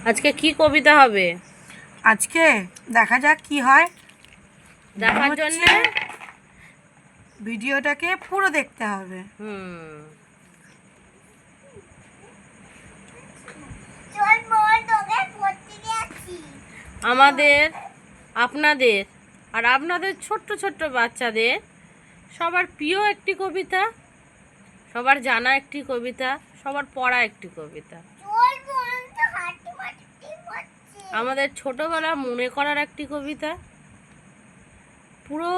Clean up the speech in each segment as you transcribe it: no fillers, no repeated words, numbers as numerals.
আজকে কি কবিতা হবে? আজকে দেখা যাক কি হয়। দেখার জন্য ভিডিওটাকে পুরো দেখতে হবে। আমাদের, আপনাদের আর আপনাদের ছোট্ট ছোট্ট বাচ্চাদের সবার প্রিয় একটি কবিতা, সবার জানা একটি কবিতা, সবার পড়া একটি কবিতা, আমাদের ছোটবেলা মনে করার একটি কবিতা। পুরো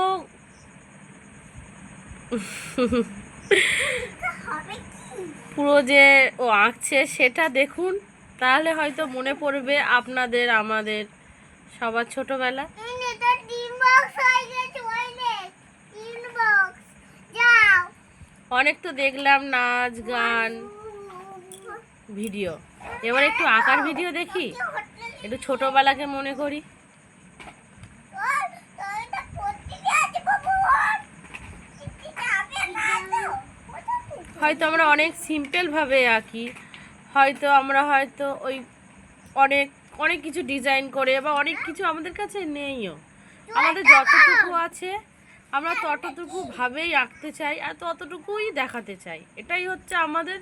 পুরো যে ও আঁকছে সেটা দেখুন, তাহলে হয়তো মনে পড়বে আপনাদের, আমাদের সবার ছোটবেলা। অনেক তো দেখলাম নাচ গান ভিডিও, এবার একটু আঁকার ভিডিও দেখি, একটু ছোটবেলাকে মনে করি। হয়তো আমরা অনেক সিম্পলভাবে আঁকি, হয়তো আমরা হয়তো ওই অনেক অনেক কিছু ডিজাইন করে বা অনেক কিছু আমাদের কাছে নেইও, আমাদের যতটুকু আছে আমরা ততটুকু ভাবেই আঁকতে চাই আর ততটুকুই দেখাতে চাই। এটাই হচ্ছে আমাদের,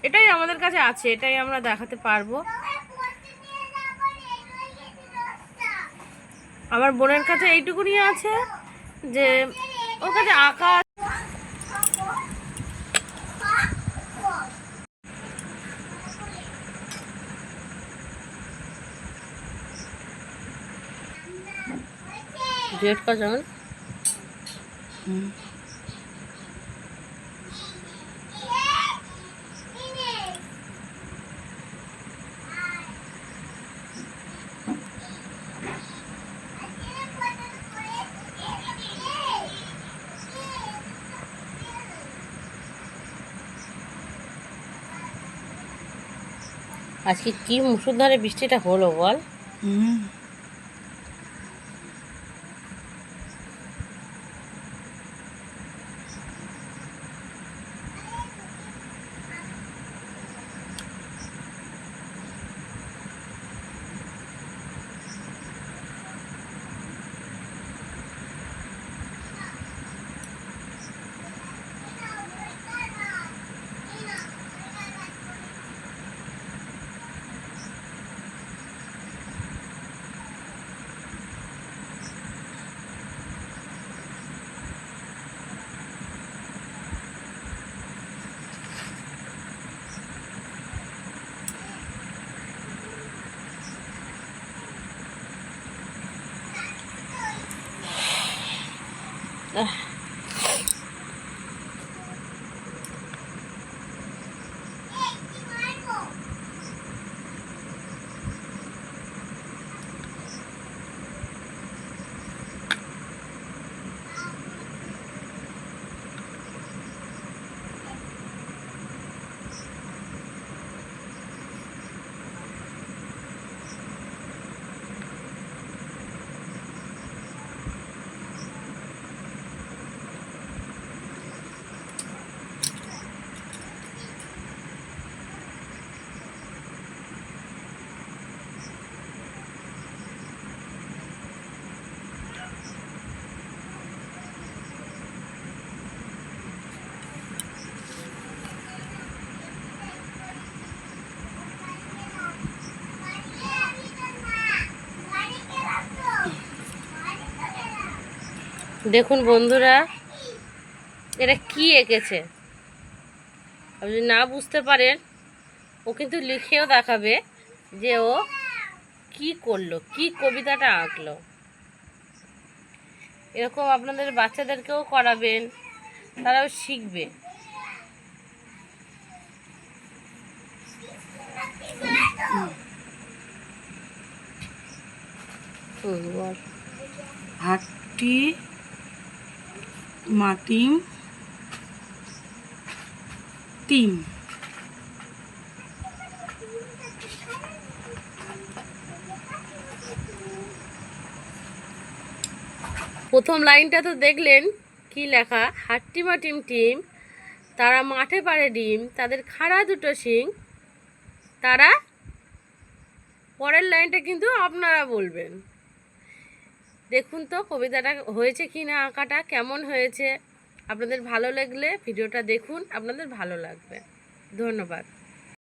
এটাই আমাদের কাছে আছে, এটাই আমরা দেখাতে পারবো। আমার বোনের কাছে এইটুকুনি আছে যে ওর কাছে আঁকা ডেট का जान। আজকে কি মুষলধারে বৃষ্টিটা হলো বল। দেখুন বন্ধুরা, এটা কি এঁকেছে, আপনি যদি না বুঝতে পারেন ও কিন্তু লিখেও দেখাবে যে ও কি করলো, কি কবিতাটা আঁকলো। এরকম আপনাদের বাচ্চাদেরকেও করাবেন, তারাও শিখবে। হাট্টি মাটিম টিম। প্রথম লাইনটা তো দেখলেন কি লেখা, হাট্টিমা টিম টিম তারা মাঠে পাড়ে ডিম, তাদের খাড়া দুটো শিং। তারা পরের লাইনটা কিন্তু আপনারা বলবেন। দেখুন তো কবিতাটা হয়েছে কি না, আঁকাটা কেমন হয়েছে। আপনাদের ভালো লাগলে ভিডিওটা দেখুন, আপনাদের ভালো লাগবে। ধন্যবাদ।